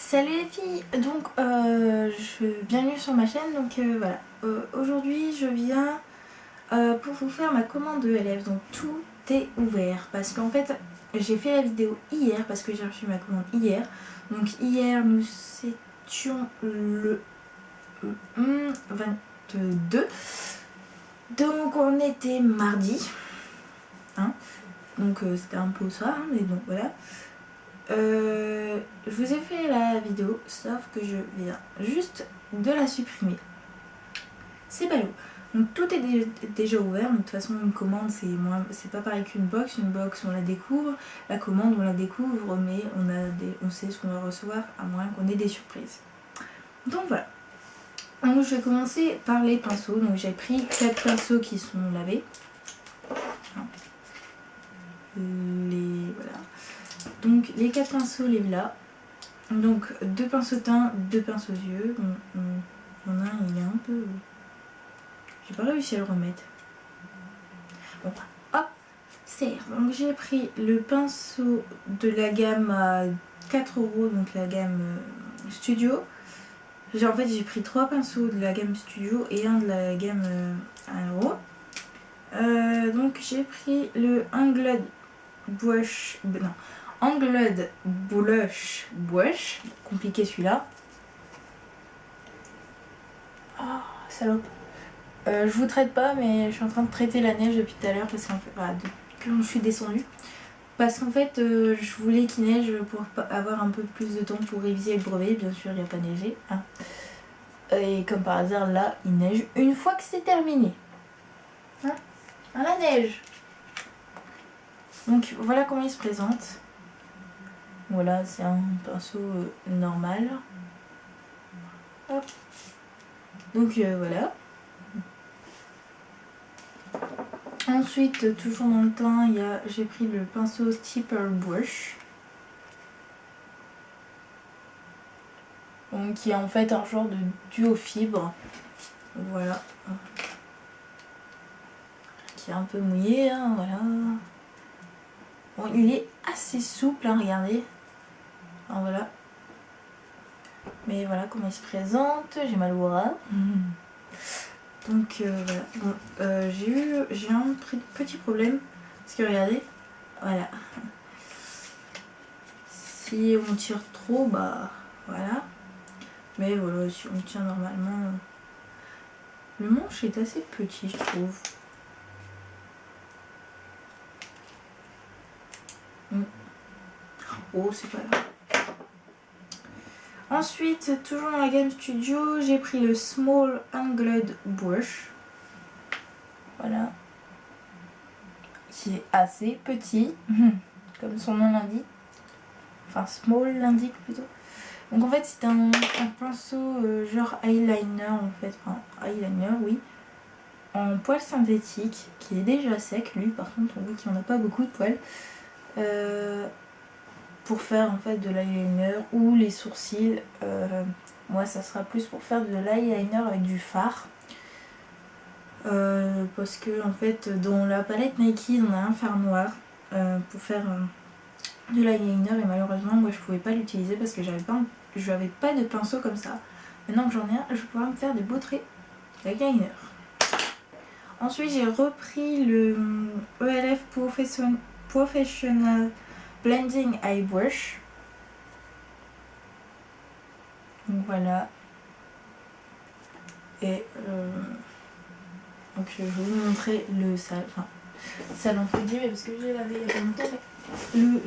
Salut les filles, donc bienvenue sur ma chaîne. Donc voilà, aujourd'hui je viens pour vous faire ma commande de ELF. Donc tout est ouvert parce qu'en fait j'ai fait la vidéo hier parce que j'ai reçu ma commande hier. Donc hier nous étions le 22, donc on était mardi, hein. Donc c'était un peu au soir, hein, mais bon voilà. Je vous ai fait la vidéo, sauf que je viens juste de la supprimer. C'est ballot. Donc tout est déjà ouvert, mais de toute façon une commande c'est pas pareil qu'une box. Une box on la découvre, la commande on la découvre, mais on sait ce qu'on va recevoir à moins qu'on ait des surprises. Donc voilà. Donc je vais commencer par les pinceaux. Donc j'ai pris 4 pinceaux qui sont lavés. Voilà. Donc les 4 pinceaux les voilà. Donc 2 pinceaux teints, 2 pinceaux yeux. Il y en a un, il est un peu... J'ai pas réussi à le remettre. Bon, hop, serre. Donc j'ai pris le pinceau de la gamme à 4 €, donc la gamme Studio. En fait j'ai pris 3 pinceaux de la gamme Studio et un de la gamme 1 €. Donc j'ai pris le Angled Blush... Non. Angled Blush, compliqué celui-là. Oh, salope. Je vous traite pas, mais je suis en train de traiter la neige depuis tout à l'heure parce qu'en fait, voilà, quand je suis descendue. Parce qu'en fait, je voulais qu'il neige pour avoir un peu plus de temps pour réviser le brevet. Bien sûr, il n'y a pas neigé, hein. Et comme par hasard, là, il neige une fois que c'est terminé. Hein, à la neige. Donc voilà comment il se présente. Voilà, c'est un pinceau normal. Hop. Donc voilà. Ensuite, toujours dans le teint, j'ai pris le pinceau Stipple Brush. Donc, qui est en fait un genre de duo fibre. Voilà. Qui est un peu mouillé, hein, voilà. Bon, il est assez souple, hein, regardez. Alors, voilà. Mais voilà comment il se présente. J'ai mal au bras. Donc voilà. Bon, j'ai un petit problème. Parce que regardez. Voilà. Si on tire trop, bah voilà. Mais voilà, si on tient normalement... Le manche est assez petit, je trouve. Oh, c'est pas grave. Ensuite, toujours dans la gamme Studio, j'ai pris le Small Angled Brush. Voilà. Qui est assez petit, comme son nom l'indique. Enfin, small l'indique plutôt. Donc en fait, c'est un pinceau genre eyeliner, en fait. Enfin, eyeliner, oui. En poil synthétique, qui est déjà sec. Lui, par contre, on voit qu'il n'en a pas beaucoup de poils. Pour faire en fait de l'eyeliner ou les sourcils. Moi ça sera plus pour faire de l'eyeliner avec du fard, parce que en fait dans la palette Nike on a un fard noir pour faire de l'eyeliner, et malheureusement moi je pouvais pas l'utiliser parce que j'avais pas de pinceau comme ça. Maintenant que j'en ai un, je vais pouvoir me faire des beaux traits d'eyeliner. Ensuite j'ai repris le ELF Professional Blending Eye Brush. Donc voilà. Et donc je vais vous montrer le sale. Enfin, sale entre guillemets parce que j'ai lavé il y a pas longtemps.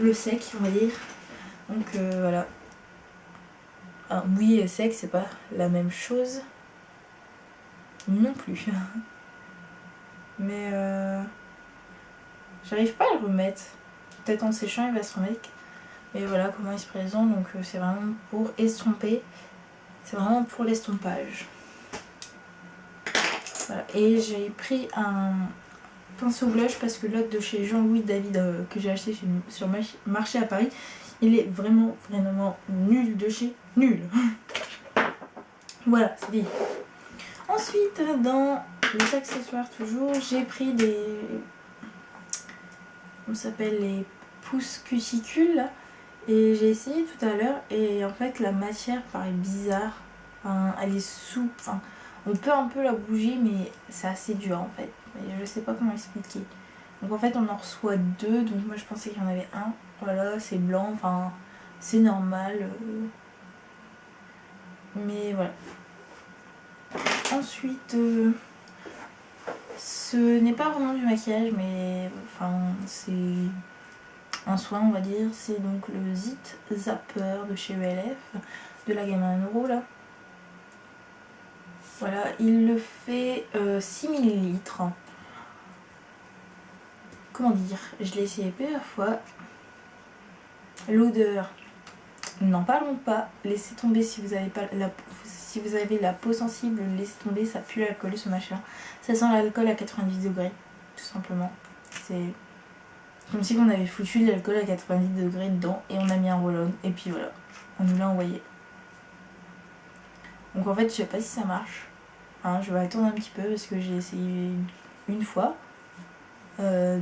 Le sec, on va dire. Donc voilà. Ah, mouillé et sec, c'est pas la même chose. Non plus. Mais j'arrive pas à le remettre. Peut-être en séchant il va se remettre. Mais voilà comment il se présente. Donc c'est vraiment pour estomper. C'est vraiment pour l'estompage. Voilà. Et j'ai pris un pinceau blush parce que l'autre de chez Jean-Louis David que j'ai acheté sur marché à Paris, il est vraiment nul de chez nul. Voilà, c'est dit. Ensuite, dans les accessoires toujours, j'ai pris des... On s'appelle les pousses cuticules. Et j'ai essayé tout à l'heure et en fait la matière paraît bizarre. Enfin, elle est souple. Enfin, on peut un peu la bouger mais c'est assez dur en fait. Et je sais pas comment expliquer. Donc en fait on en reçoit 2, donc moi je pensais qu'il y en avait un. Voilà, c'est blanc, enfin c'est normal. Mais voilà. Ensuite, ce n'est pas vraiment du maquillage mais enfin c'est un soin on va dire. C'est donc le Zit Zapper de chez ELF, de la gamme à 1€ là. Voilà, il le fait 6 ml. Comment dire, je l'ai essayé plusieurs fois. L'odeur, n'en parlons pas. Laissez tomber si vous avez pas si vous avez la peau sensible, laissez tomber, ça pue l'alcool ce machin. Ça sent l'alcool à 90 degrés, tout simplement. C'est comme si on avait foutu de l'alcool à 90 degrés dedans et on a mis un roll-on et puis voilà, on nous l'a envoyé. Donc en fait, je sais pas si ça marche. Hein, je vais attendre un petit peu parce que j'ai essayé une fois. Voilà,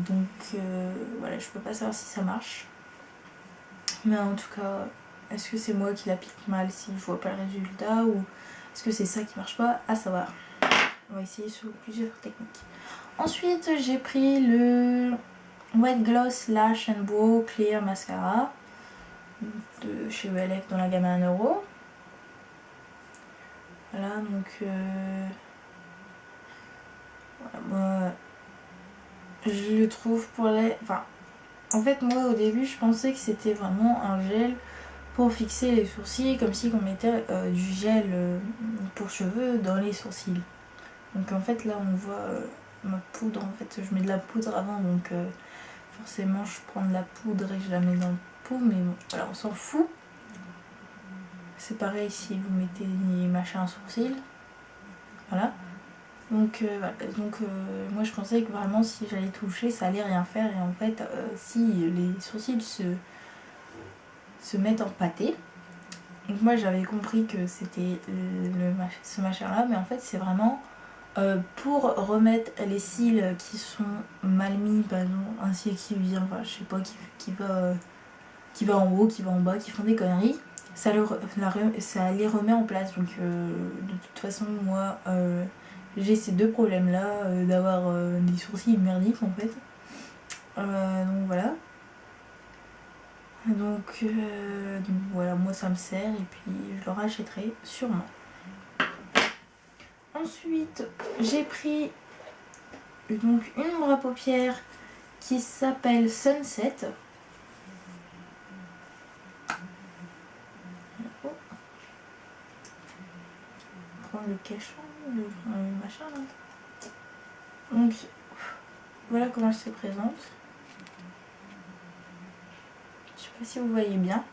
je peux pas savoir si ça marche. Mais en tout cas, est-ce que c'est moi qui l'applique mal si je vois pas le résultat ou est-ce que c'est ça qui marche pas? À savoir. On va essayer sur plusieurs techniques. Ensuite, j'ai pris le Wet Gloss Lash and Brow Clear Mascara de chez ELF dans la gamme à 1€. Voilà, donc voilà, moi je le trouve pour les... Enfin, en fait moi au début je pensais que c'était vraiment un gel pour fixer les sourcils, comme si on mettait du gel pour cheveux dans les sourcils. Donc en fait là on voit ma poudre, en fait je mets de la poudre avant, donc forcément je prends de la poudre et je la mets dans le pot, mais bon, voilà, on s'en fout. C'est pareil si vous mettez des machins à sourcils. Voilà. Donc voilà, moi je pensais que vraiment si j'allais toucher ça allait rien faire, et en fait si les sourcils se mettent en pâté. Donc moi j'avais compris que c'était ce machin là, mais en fait c'est vraiment pour remettre les cils qui sont mal mis, par exemple un cil qui vient, enfin, je sais pas, qui va en haut, qui va en bas, qui font des conneries, ça les remet en place. Donc de toute façon moi j'ai ces deux problèmes là, d'avoir des sourcils merdiques en fait. Donc voilà. Donc voilà, moi ça me sert et puis je le rachèterai sûrement. Ensuite, j'ai pris donc une ombre à paupières qui s'appelle Sunset. Oh. Prendre le cachet, le machin là. Donc voilà comment elle se présente. Je sais pas si vous voyez bien.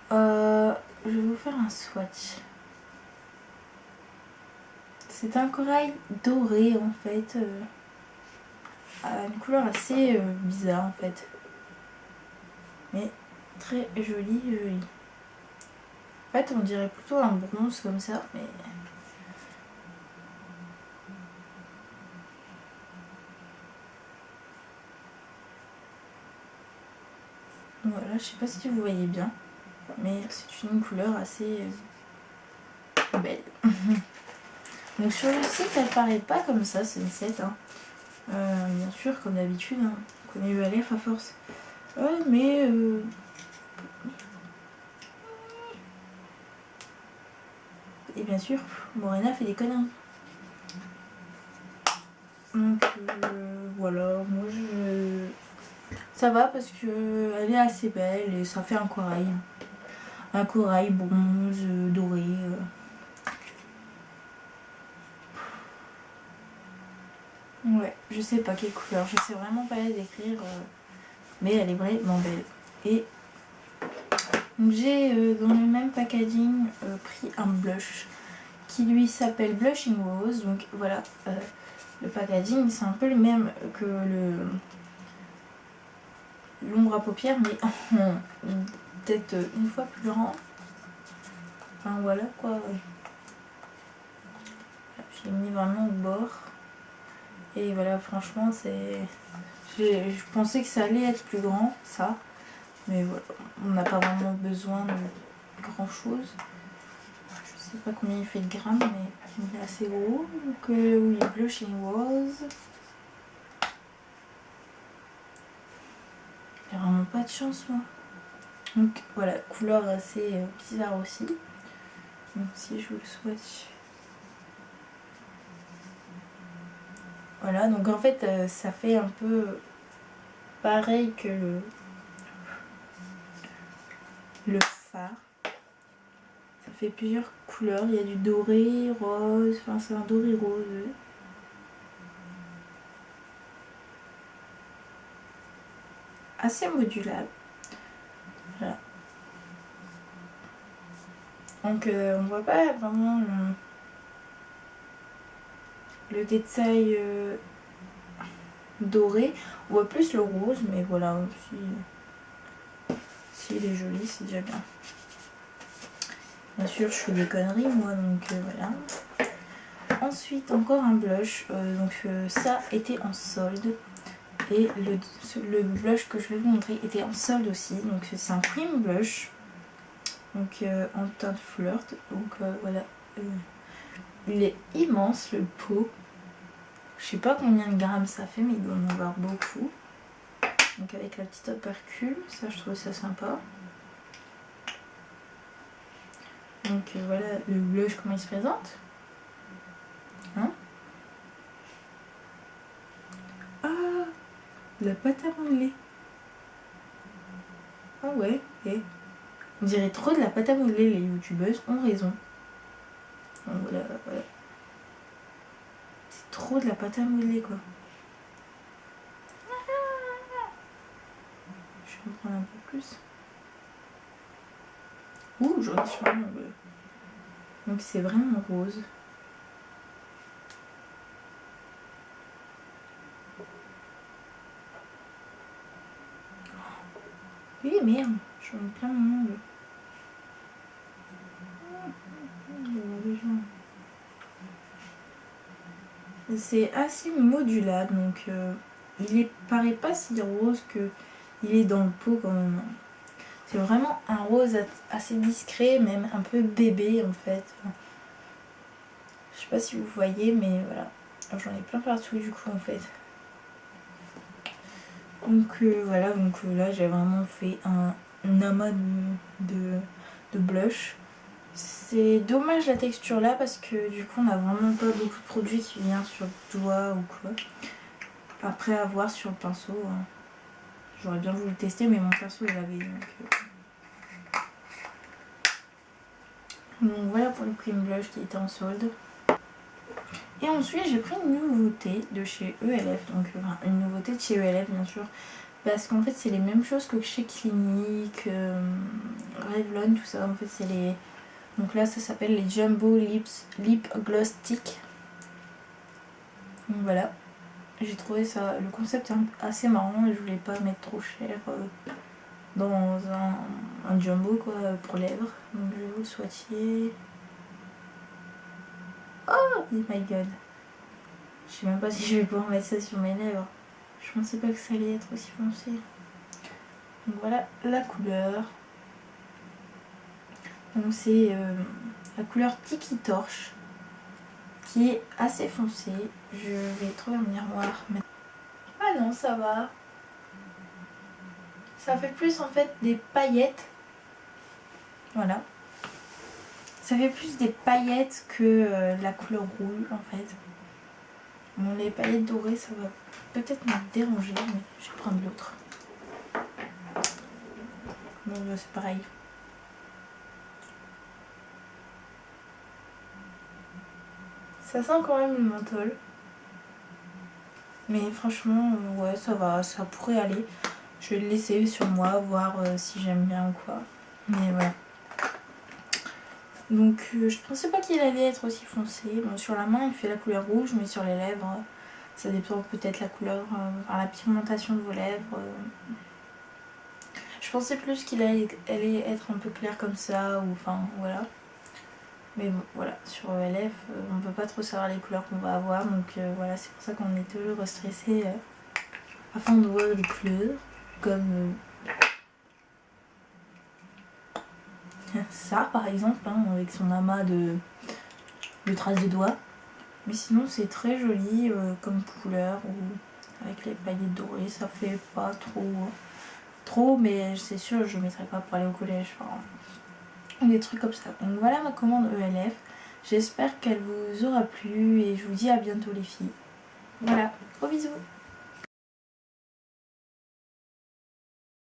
Je vais vous faire un swatch. C'est un corail doré en fait, une couleur assez bizarre en fait, mais très jolie. En fait on dirait plutôt un bronze comme ça, mais voilà, je sais pas si vous voyez bien, mais c'est une couleur assez belle. Donc sur le site elle paraît pas comme ça, Sunset, hein. Bien sûr comme d'habitude, hein. On connaît ELF à force. Mais et bien sûr Morena fait des conneries. Donc voilà, moi ça va parce que elle est assez belle et ça fait un corail bronze doré. Ouais, je sais pas quelle couleur, je sais vraiment pas la décrire, mais elle est vraiment belle. Et donc j'ai dans le même packaging pris un blush qui lui s'appelle Blushing Rose. Donc voilà, le packaging c'est un peu le même que l'ombre à paupières, mais peut-être une fois plus grand. Enfin voilà quoi. Je l'ai mis vraiment au bord. Et voilà, franchement c'est... Je pensais que ça allait être plus grand, ça. Mais voilà, on n'a pas vraiment besoin de grand chose. Je sais pas combien il fait de grammes, mais il est assez gros. Donc oui, blushing rose. J'ai vraiment pas de chance moi. Donc voilà, couleur assez bizarre aussi. Donc si je vous le swatch. Voilà, donc en fait ça fait un peu pareil que le fard. Ça fait plusieurs couleurs, il y a du doré, rose, enfin c'est un doré rose. Assez modulable. Voilà. Donc on voit pas vraiment le détail doré. On voit plus le rose, mais voilà, si il est joli, c'est déjà bien. Bien sûr, je fais des conneries moi, donc voilà. Ensuite, encore un blush. Ça était en solde. Et le blush que je vais vous montrer était en solde aussi. Donc c'est un cream blush. Donc en teinte flirt. Donc voilà. Il est immense le pot. Je sais pas combien de grammes ça fait, mais il doit en avoir beaucoup. Donc avec la petite opercule, ça je trouve ça sympa. Donc voilà le blush comment il se présente. Hein? Ah, la pâte à modeler. Ah ouais, ok. On dirait trop de la pâte à modeler, les youtubeuses ont raison. Donc voilà, voilà. C'est trop de la pâte à modeler quoi. Je vais en prendre un peu plus. Ouh, j'en ai sur mon bleu. Donc c'est vraiment rose. Oui, merde, j'en ai plein mon ongle. C'est assez modulable, donc il paraît pas si rose que il est dans le pot quand même. C'est vraiment un rose assez discret, même un peu bébé en fait. Je sais pas si vous voyez, mais voilà. J'en ai plein partout du coup en fait. Donc voilà, donc là j'ai vraiment fait un amas de blush. C'est dommage la texture là parce que du coup on a vraiment pas beaucoup de produits qui viennent sur le doigt ou quoi. Après à voir sur le pinceau. Hein. J'aurais bien voulu le tester mais mon pinceau il avait donc voilà pour le cream blush qui était en solde. Et ensuite j'ai pris une nouveauté de chez ELF, donc enfin, une nouveauté de chez ELF bien sûr. Parce qu'en fait c'est les mêmes choses que chez Clinique, Revlon, tout ça. En fait c'est les... Donc là ça s'appelle les Jumbo Lip Gloss Stick. Donc voilà. J'ai trouvé ça, le concept assez marrant et je voulais pas mettre trop cher dans un jumbo quoi pour lèvres. Donc je vais vous le swatcher. Oh my god. Je sais même pas si je vais pouvoir mettre ça sur mes lèvres. Je pensais pas que ça allait être aussi foncé. Donc voilà la couleur. Donc c'est la couleur Tiki Torche qui est assez foncée. Je vais trouver un miroir. Ah non, ça va. Ça fait plus en fait des paillettes. Voilà. Ça fait plus des paillettes que la couleur rouge en fait. Bon, les paillettes dorées ça va peut-être me déranger, mais je vais prendre l'autre. Bon, c'est pareil. Ça sent quand même le menthol. Mais franchement, ouais, ça va, ça pourrait aller. Je vais le laisser sur moi, voir si j'aime bien ou quoi. Mais voilà. Donc je pensais pas qu'il allait être aussi foncé. Bon, sur la main il fait la couleur rouge, mais sur les lèvres, ça dépend peut-être la couleur, la pigmentation de vos lèvres. Je pensais plus qu'il allait être un peu clair comme ça, ou enfin voilà. Mais bon, voilà, sur LF, on peut pas trop savoir les couleurs qu'on va avoir, donc voilà, c'est pour ça qu'on est toujours stressé afin de voir les couleurs, comme ça par exemple, hein, avec son amas de traces de doigts. Mais sinon c'est très joli comme couleur, ou avec les paillettes dorées, ça fait pas trop, mais c'est sûr je ne mettrai pas pour aller au collège, enfin, des trucs comme ça. Donc voilà ma commande ELF, j'espère qu'elle vous aura plu et je vous dis à bientôt les filles. Voilà, gros bisous.